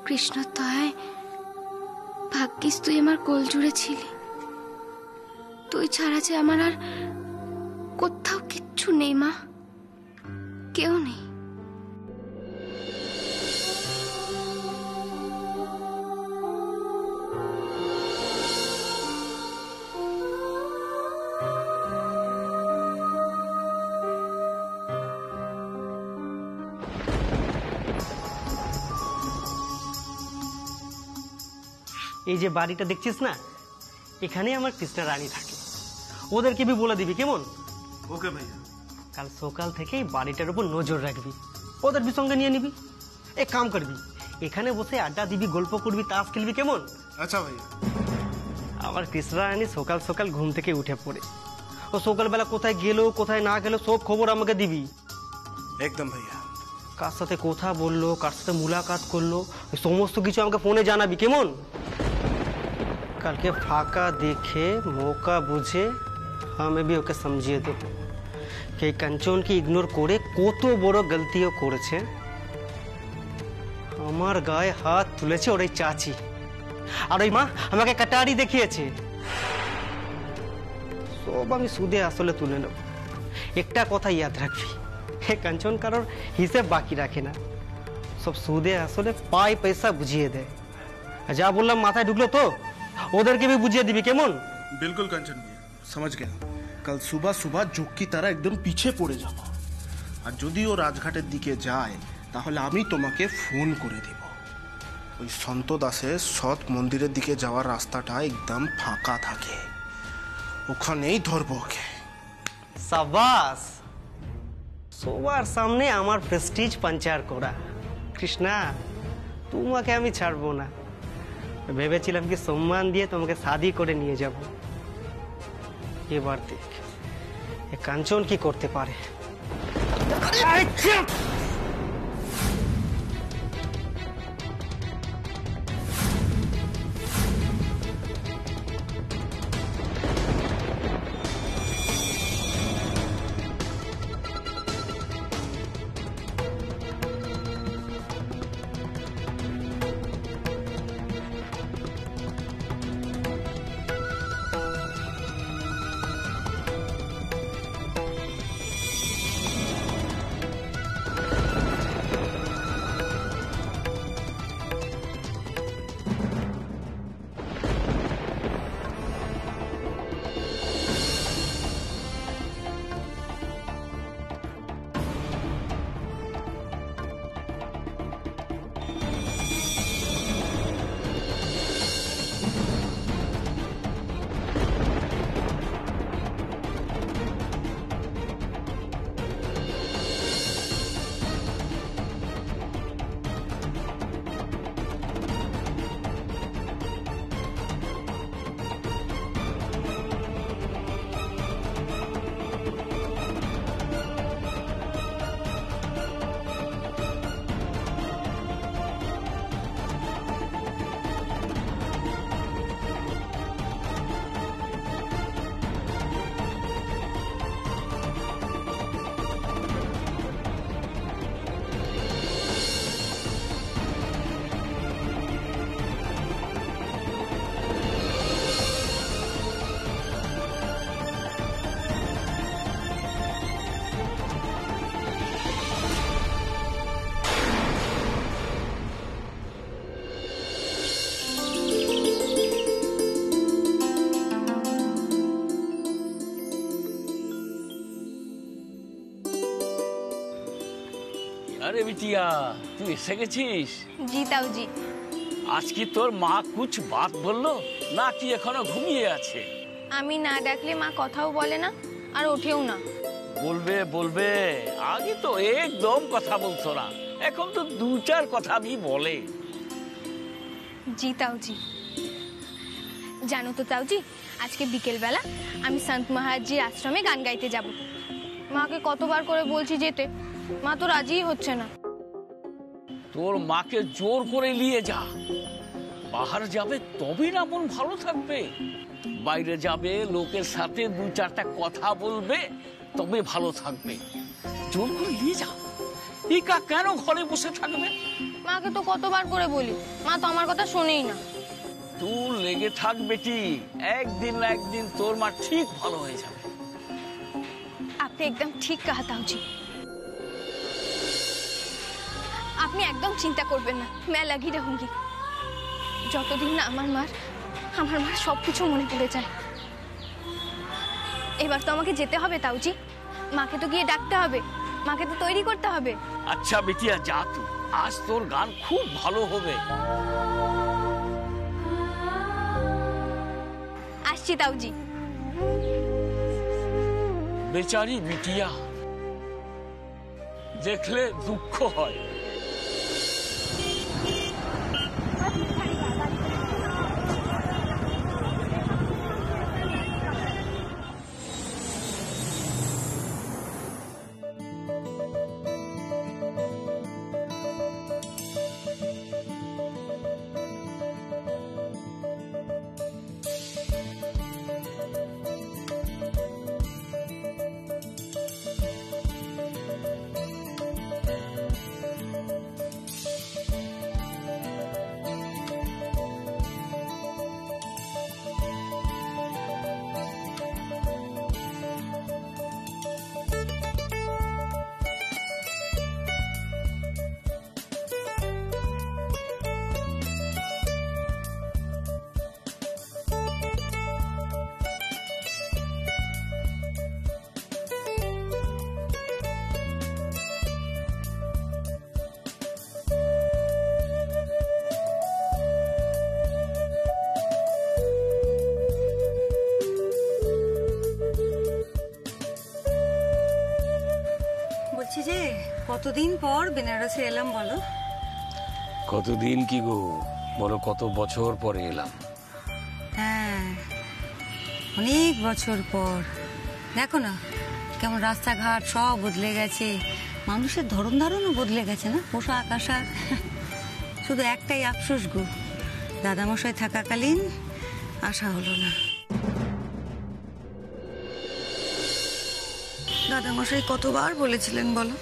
কৃষ্ণ তাই ভাগ্যিস তুই আমার কোল জুড়ে ছিলি। তুই ছাড়া যে আমার আর কোথাও কিচ্ছু নেই মা, কেউ নেই। এই যে বাড়িটা দেখছিস না, এখানে আমার কৃষ্ণা রানী থাকে। ওদেরকে বি বলে দিবি, কেমন? ওকে ভাইয়া। কাল সকাল থেকেই বাড়িটার উপর নজর রাখবি, ওদের বি সঙ্গে নিয়ে নিবি। এক কাম করবি, এখানে বসে আড্ডা দিবি, গল্প করবি, তাস খেলবি, কেমন? আচ্ছা ভাইয়া। আমার কৃষ্ণা রানী সকাল সকাল ঘুম থেকে উঠে পড়ে, ও সকালবেলা কোথায় গেল কোথায় না গেল সব খবর আমাকে দিবি। একদম ভাইয়া। কার সাথে কথা বললো, কার সাথে মুলাকাত করলো, ওই সমস্ত কিছু আমাকে ফোনে জানাবি, কেমন? কালকে ফাঁকা দেখে মৌকা বুঝে আমি भी ওকে समझिए দেবো कि কাঞ্চনকে ইগনোর করে কত বড় গলতিও করেছে। আমার গায়ে হাত তুলেছে ওর এই চাচি, আর ওই মা আমাকে কাটারি দেখিয়েছে। সব আমি সুদে আসলে তুলে নেব। একটা কথা ইয়াদ রাখবি, হে কাঞ্চন কারোর হিসেব বাকি রাখে না, সব সুদে আসলে পাই পয়সা বুঝিয়ে দেয়। যা বললাম মাথায় ঢুকলো তো? ওদেরকে भी বুঝিয়ে দিবি, কেমন? बिल्कुल कंचन भैया, समझ गया। कल सुबह सुबह जोक की तरह एकदम पीछे पड़े जाबो, আর যদি ও রাজঘাটের দিকে যায় তাহলে আমি তোমাকে ফোন করে দেব। ওই সন্ত দাসের সৎ মন্দিরের দিকে যাওয়ার রাস্তাটা একদম ফাঁকা থাকে, ওখানেই ধরবো ওকে। সাবাস, সবার সামনে আমার প্রেস্টিজ পাঞ্চার করা। কৃষ্ণা, তোমাকে আমি ছাড়বো না। ভেবেছিলাম কি সম্মান দিয়ে তোমাকে শাদি করে নিয়ে যাব। এবার দেখ এ কাঞ্চন কি করতে পারে। আরে বিটিয়া, তুই এসে গেছিস? জি তাউজি। আজ কি তোর মা কুছ বাত বললো নাকি এখনো ঘুমিয়ে আছে? আমি না ডাকলে মা কথাও বলে না আর ওঠেও না। বলবে বলবে, আগে তো একদম কথা বলতো না, এখন তো দু চার কথা भी বলে। জি তাউজি। জানো তো তাউজি, আজকে বিকেলবেলা আমি সন্ত মহারাজজির আশ্রমে গান গাইতে যাব। মাকে কতবার করে বলছি যেতে, মা তো রাজিই হচ্ছে না। তোর মাকে জোর করে নিয়ে যা। বাহার যাবে তবেই না মন ভালো থাকবে। বাইরে যাবে, লোকের সাথে দু চারটা কথা বলবে, তবে ভালো থাকবে। জোর করে নিয়ে যা। একা কেন ঘরে বসে থাকবে? মাকে তো কতবার করে বলি, মা তো আমার কথা শোনেই না। তুই লেগে থাক বেটি, একদিন না একদিন তোর মা ঠিক ভালো হয়ে যাবে। আপনি একদম ঠিক कहा ताऊजी। আপনি একদম চিন্তা করবেন না, मैं लगी रहूंगी। যতদিন না আমার মার সবকিছু মনে পড়ে যায়। এবার তো আমাকে যেতে হবে তাউজি, মাকে তো গিয়ে ডাকতে হবে, মাকে তো তৈরি করতে হবে। আচ্ছা বেটিয়া, যা তুই, আজ তোর গান খুব ভালো হবে। আসছি তাউজি। বেচারি বিটিয়া, দেখলে দুঃখ হয়। বলছি যে কতদিন পর বেনারসে এলাম বলো? কতদিন কি গো, বলো কত বছর পরে এলাম। হ্যাঁ, অনেক বছর পর। দেখো না কেমন রাস্তাঘাট সব বদলে গেছে, মানুষের ধরন ধারণও বদলে গেছে না, পোশাক আশাক। শুধু একটাই আফসোস গো, দাদামশাই থাকাকালীন আসা হলো না। দাদামশাই কতবার বলেছিলেন বলো,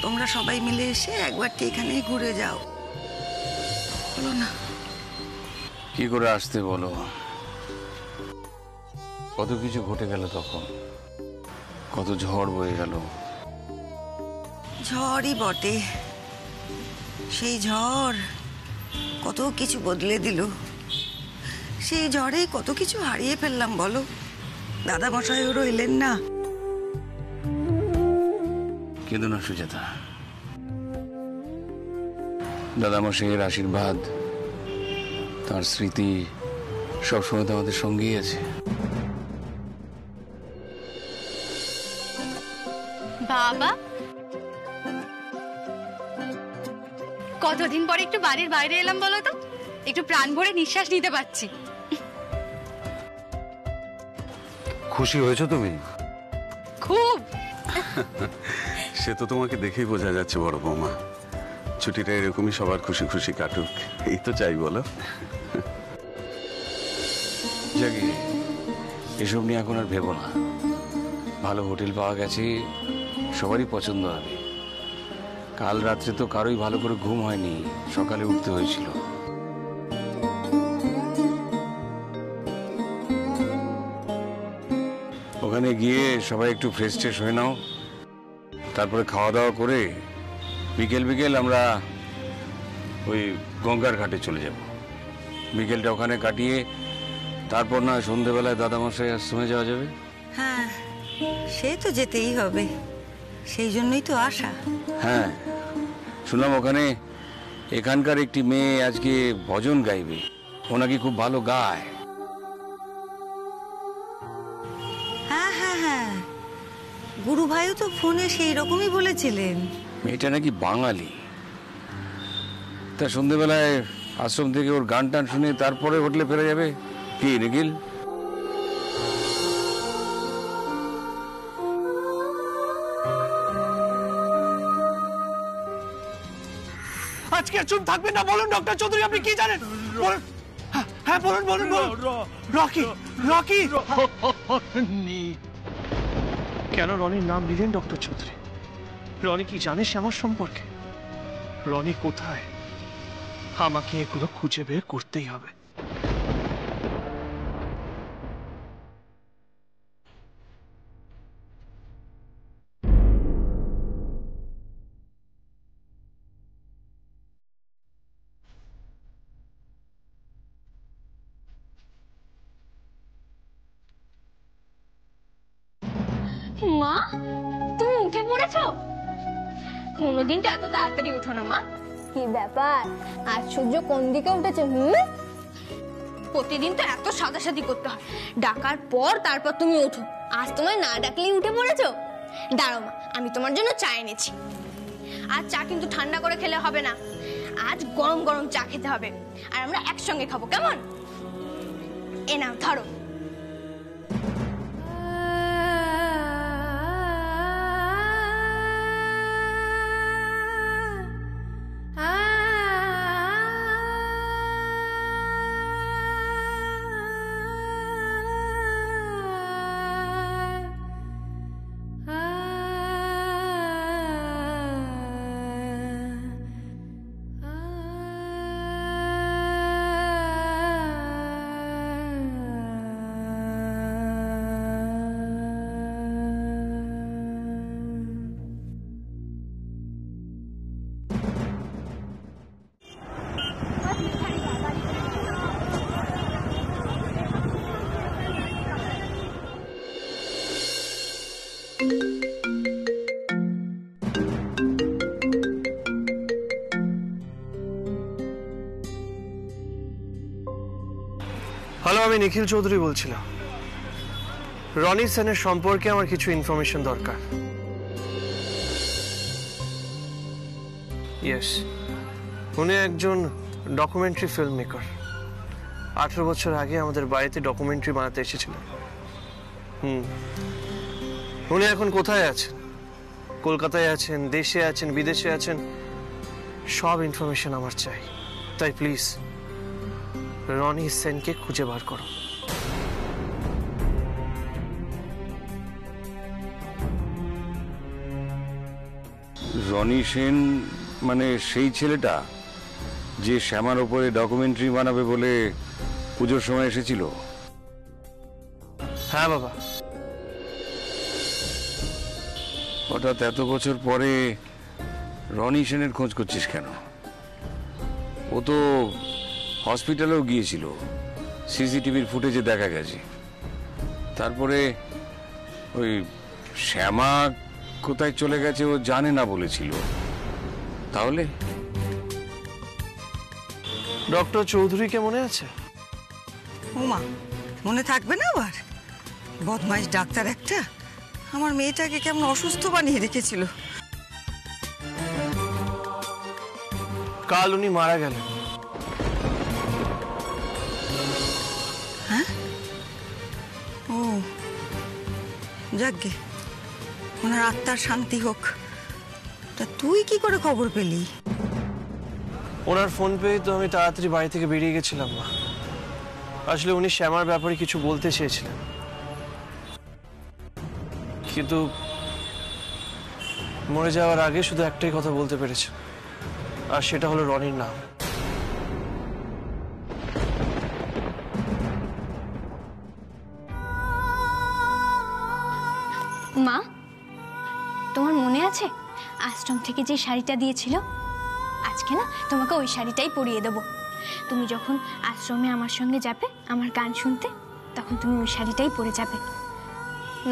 তোমরা সবাই মিলে এসে একবারটি এখানে ঘুরে যাও, হলো না। কি করে আসতে বলো, কত কিছু ঘটে গেল তখন, কত ঝড় বয়ে গেল। ঝড়ই বটে, সেই ঝড় কত কিছু বদলে দিল। সেই ঝড়ে কত কিছু হারিয়ে ফেললাম বলো, দাদামশাইও এলেন না। কেঁদো না সুজাতা, দাদামশাইয়ের আশীর্বাদ, তার স্মৃতি সবসময় তো আমাদের সঙ্গেই আছে। বাবা, কতদিন পরে একটু বাড়ির বাইরে এলাম বলো তো, একটু প্রাণ ভরে নিঃশ্বাস নিতে পারছি। খুশি হয়েছো তুমি? খুব। সে তো তোমাকে দেখেই বোঝা যাচ্ছে বড় বৌমা। ছুটিটা এরকমই সবার খুশি খুশি কাটুক, এই তো চাই বলো। জাগি, এসব নিয়ে এখন আর ভেবো না। ভালো হোটেল পাওয়া গেছে, সবারই পছন্দ হবে। কাল রাত্রে তো কারোই ভালো করে ঘুম হয়নি, সকালে উঠতে হয়েছিল। ওখানে গিয়ে সবাই একটু ফ্রেশ ট্রেশ হয়ে নাও, তারপরে খাওয়া দাওয়া করে বিকেল বিকেল আমরা ওই গঙ্গার ঘাটে চলে যাব। বিকেলটা ওখানে কাটিয়ে তারপর না সন্ধেবেলায় দাদামশাই আশ্রমে যাওয়া যাবে। হ্যাঁ, সে তো যেতেই হবে, সেই জন্যই তো আশা। হ্যাঁ, শুনলাম ওখানে এখানকার একটি মেয়ে আজকে ভজন গাইবে, ও নাকি খুব ভালো গায়। হ্যাঁ হ্যাঁ হ্যাঁ, গুরু ভাইও তো ফোনে সেই রকমই বলেছিলেন। মেয়েটা নাকি বাঙালি। তা সন্ধেবেলায় আশ্রম থেকে ওর গান টান শুনে তারপরে হোটেলে ফেরা যাবে কি নিখিল? আজকে চুপ থাকবেন না, বলুন ডক্টর চৌধুরী আপনি কি জানেন বলুন। হ্যাঁ বলুন বলুন বলুন। রকি রকি কেন রনির নাম নিলেন ডক্টর চৌধুরী? রনি কি জানে শ্যামার সম্পর্কে? রনি কোথায়? আমাকে এগুলো খুঁজে বের করতেই হবে। মা, তুমি উঠে পড়েছো? কোনোদিন তো এত তাড়াতাড়ি উঠো না মা। কি ব্যাপার, আজ সূর্য কোন দিকে উঠেছে? প্রতিদিন তো এত সাদাসাদি করতে হয়, ডাকার পর তারপর তুমি ওঠো। আজ তোমায় না ডাকলেই উঠে পড়েছো। দাঁড়াও মা, আমি তোমার জন্য চা এনেছি। আজ চা কিন্তু ঠান্ডা করে খেলে হবে না, আজ গরম গরম চা খেতে হবে, আর আমরা একসঙ্গে খাবো, কেমন? এ নাও ধরো। হ্যালো, আমি নিখিল চৌধুরী বলছিলাম। রনি সেনের সম্পর্কে আমার কিছু ইনফরমেশন দরকার। ইয়েস, উনি একজন ডকুমেন্টারি ফিল্ম মেকার। 18 বছর আগে আমাদের বাড়িতে ডকুমেন্টারি বানাতে এসেছিলেন। উনি এখন কোথায় আছেন? কলকাতায় আছেন, দেশে আছেন, বিদেশে আছেন, সব ইনফরমেশন আমার চাই। তাই প্লিজ রনি সেনকে খুঁজে বার করো। রনি সেন মানে সেই ছেলেটা যে শ্যামার ওপরে ডকুমেন্টারি বানাবে বলে পুজোর সময় এসেছিল? হ্যাঁ বাবা। হঠাৎ এত বছর পরে রনি সেনের খোঁজ করছিস কেন? ও তো হসপিটালেও গিয়েছিল, সিসিটিভির ফুটেজে দেখা গেছে। তারপরে ওই শ্যামা কোথায় চলে গেছে ও জানে না বলেছিল। তাহলে ডক্টর চৌধুরীকে মনে আছে? ওমা, মনে থাকবে না আবার? বদমাইশ ডাক্তার একটা, আমার মেয়েটাকে কেমন অসুস্থ বানিয়ে রেখেছিল। কাল উনি মারা গেলেন। হ্যাঁ? ও যাকগে, ওনার আত্মার শান্তি হোক। তা তুই কি করে খবর পেলি? ওনার ফোন পেয়ে তো আমি তাড়াতাড়ি বাড়ি থেকে বেরিয়ে গেছিলাম না। আসলে উনি শ্যামার ব্যাপারে কিছু বলতে চেয়েছিলেন, কিন্তু মরে যাওয়ার আগে শুধু একটাই কথা বলতে পেরেছে, আর সেটা হলো রনির নাম। মা, তোমার মনে আছে আশ্রম থেকে যে শাড়িটা দিয়েছিল? আজকে না তোমাকে ওই শাড়িটাই পরিয়ে দেবো। তুমি যখন আশ্রমে আমার সঙ্গে যাবে আমার গান শুনতে, তখন তুমি ওই শাড়িটাই পরে যাবে।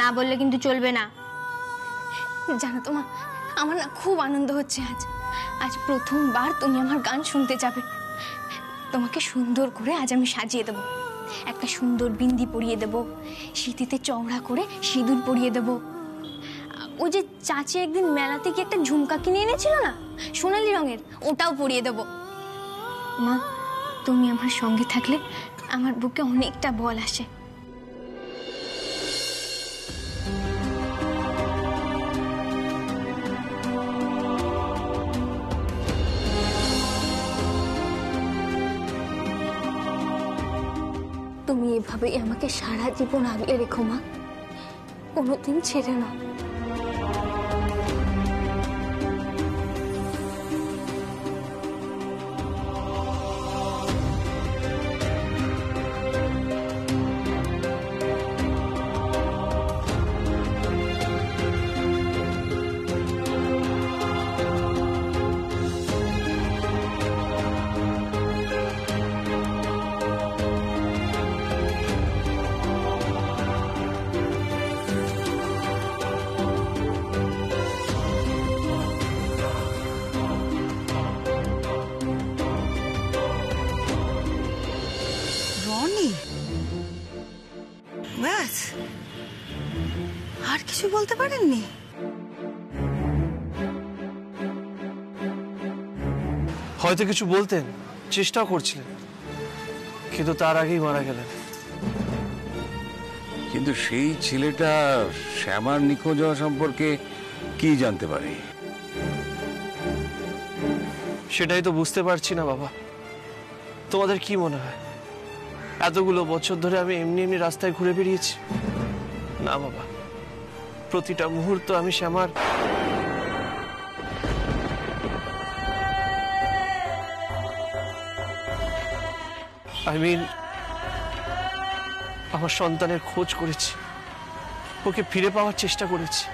না বললে কিন্তু চলবে না। জানো তো মা, আমার না খুব আনন্দ হচ্ছে আজ। আজ প্রথমবার তুমি আমার গান শুনতে যাবে। তোমাকে সুন্দর করে আজ আমি সাজিয়ে দেবো, একটা সুন্দর বিন্দি পরিয়ে দেবো, সিঁথিতে চওড়া করে সিঁদুর পরিয়ে দেবো। ওই যে চাচি একদিন মেলাতে কি একটা ঝুমকা কিনে এনেছিল না, সোনালি রঙের, ওটাও পরিয়ে দেবো। মা, তুমি আমার সঙ্গে থাকলে আমার বুকে অনেকটা বল আসে। তুমি এভাবেই আমাকে সারা জীবন আগলে রেখো মা, কোনোদিন ছেড়ে না। রনি, ব্যাস আর কিছু বলতে পারেননি? হয়তো কিছু বলতেন, চেষ্টাও করছিলেন, কিন্তু তার আগেই মারা গেলেন। কিন্তু সেই ছেলেটা শ্যামার নিখোঁজ হওয়া সম্পর্কে কি জানতে পারে? সেটাই তো বুঝতে পারছি না বাবা। তোমাদের কি মনে হয় এতগুলো বছর ধরে আমি এমনি এমনি রাস্তায় ঘুরে বেরিয়েছি? না বাবা, প্রতিটা মুহূর্ত আমি শ্যামার আমার সন্তানের খোঁজ করেছি, ওকে ফিরে পাওয়ার চেষ্টা করেছি।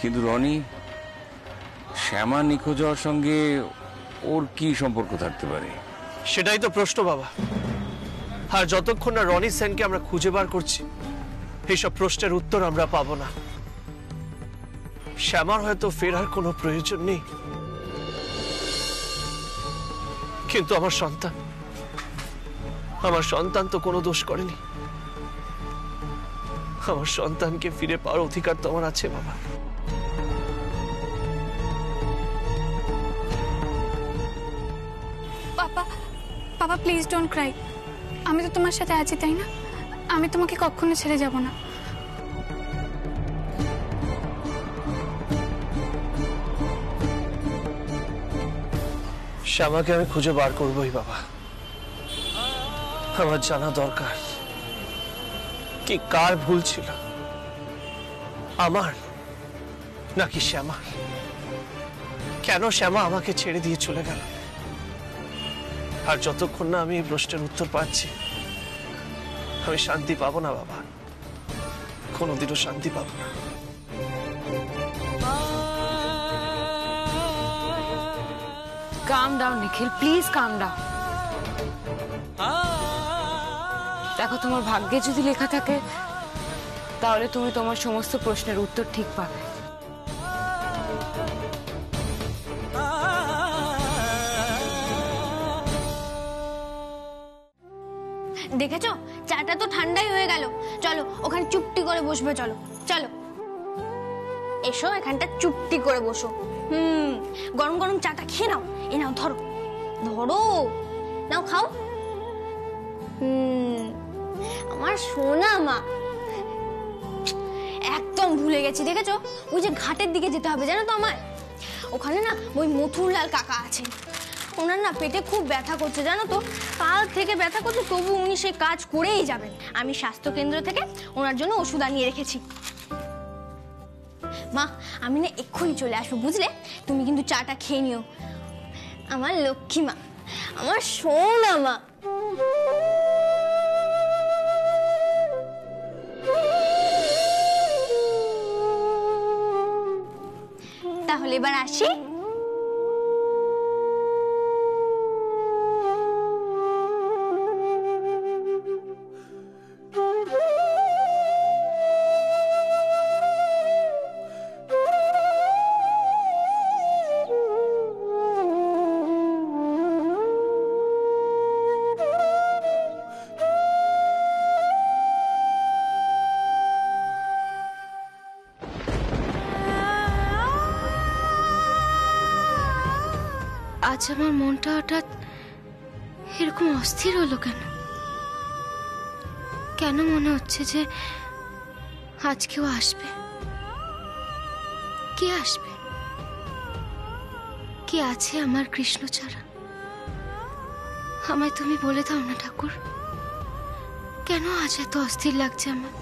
কিন্তু রনি, শ্যামা নিখোঁজ হওয়ার সঙ্গে ওর কি সম্পর্ক থাকতে পারে? সেটাই তো প্রশ্ন বাবা। আর যতক্ষণ না রনি সেনকে আমরা খুঁজে বার করছি, এইসব প্রশ্নের উত্তর আমরা পাবো না। শ্যামার হয়তো ফেরার কোনো প্রয়োজন নেই, কিন্তু আমার সন্তান তো কোনো দোষ করেনি। আমার সন্তানকে ফিরে পাওয়ার অধিকার তো আমার আছে বাবা। পাপা, পাপা প্লিজ ডোন্ট ক্রাই। আমি তো তোমার সাথে আছি, তাই না? আমি তোমাকে কখনো ছেড়ে যাব না। শ্যামাকে আমি খুঁজে বার করবোই বাবা। আমার জানা দরকার কি কার ভুল ছিল, আমার নাকি শ্যামার? কেন শ্যামা আমাকে ছেড়ে দিয়ে চলে গেল? আর যতক্ষণ না আমি এই প্রশ্নের উত্তর পাচ্ছি, আমি শান্তি পাবো না বাবা, কোনোদিনও শান্তি পাবো না। Calm down Nikhil, please calm down. দেখো, তোমার ভাগ্যে যদি লেখা থাকে তাহলে তুমি তোমার সমস্ত প্রশ্নের উত্তর ঠিক পাবে। দেখেছো, চাটা তো ঠান্ডাই হয়ে গেল। চলো ওখানে চুপটি করে বসবে, চলো চলো এসো, এখানটা চুপটি করে বসো। গরম গরম চাটা খেয়ে নাও। এ নাও, ধরো ধরো, নাও খাও। আমার সোনা মা, একদম ভুলে গেছি। দেখেছো, ওই যে ঘাটের দিকে যেতে হবে, জানো তো আমার ওখানে না ওই মথুরলাল কাকা আছেন। ওনার না পেটে খুব ব্যথা করছে, জানো তো, কাল থেকে ব্যথা করছে, তবু উনি সে কাজ করেই যাবেন। আমি স্বাস্থ্য কেন্দ্র থেকে ওনার জন্য ওষুধ আনিয়ে রেখেছি। মা, আমি না এক্ষুনি চলে আসবো, বুঝলে? তুমি কিন্তু চাটা খেয়ে নিও। আমার লক্ষ্মী মা, আমার সোনা মা। তাহলে এবার আসি। আজ আমার মনটা হঠাৎ এরকম অস্থির হলো কেন? কেন মনে হচ্ছে যে আজ কেউ আসবে? কে আসবে? কে আছে আমার কৃষ্ণ ছাড়া? আমায় তুমি বলে দাও না ঠাকুর, কেন আজ এত অস্থির লাগছে আমার?